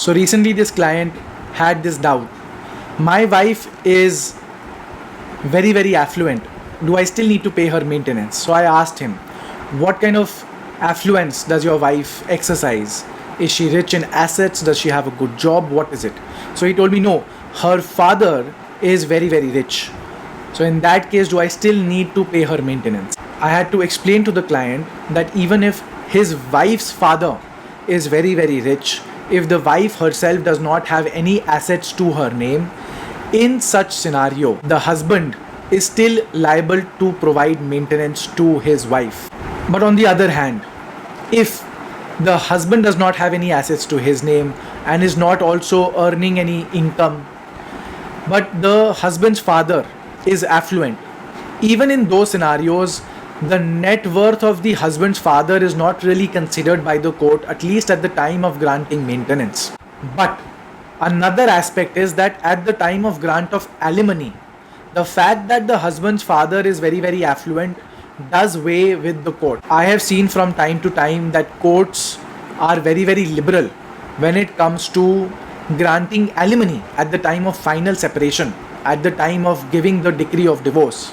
So recently, this client had this doubt. My wife is very, very affluent. Do I still need to pay her maintenance? So I asked him, what kind of affluence does your wife exercise? Is she rich in assets? Does she have a good job? What is it? So he told me, no, her father is very, very rich. So in that case, do I still need to pay her maintenance? I had to explain to the client that even if his wife's father is very, very rich, if the wife herself does not have any assets to her name, in such scenario, the husband is still liable to provide maintenance to his wife. But on the other hand, if the husband does not have any assets to his name and is not also earning any income, but the husband's father is affluent, even in those scenarios, the net worth of the husband's father is not really considered by the court, at least at the time of granting maintenance. But another aspect is that at the time of grant of alimony, the fact that the husband's father is very, very affluent does weigh with the court. I have seen from time to time that courts are very, very liberal when it comes to granting alimony at the time of final separation, at the time of giving the decree of divorce.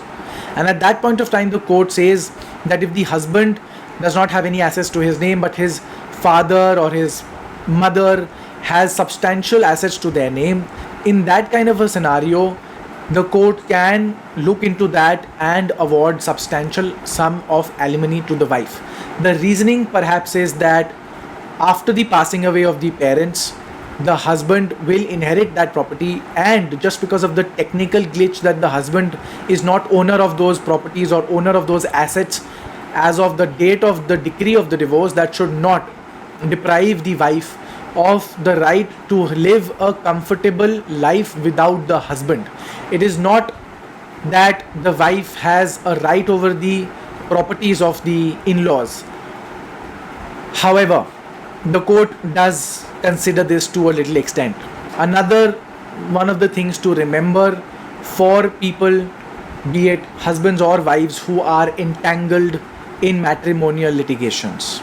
And at that point of time, the court says that if the husband does not have any assets to his name, but his father or his mother has substantial assets to their name, in that kind of a scenario, the court can look into that and award substantial sum of alimony to the wife. The reasoning perhaps is that after the passing away of the parents, the husband will inherit that property, and just because of the technical glitch that the husband is not owner of those properties or owner of those assets as of the date of the decree of the divorce, that should not deprive the wife of the right to live a comfortable life without the husband. It is not that the wife has a right over the properties of the in-laws. However, the court does consider this to a little extent. Another one of the things to remember for people, be it husbands or wives, who are entangled in matrimonial litigations.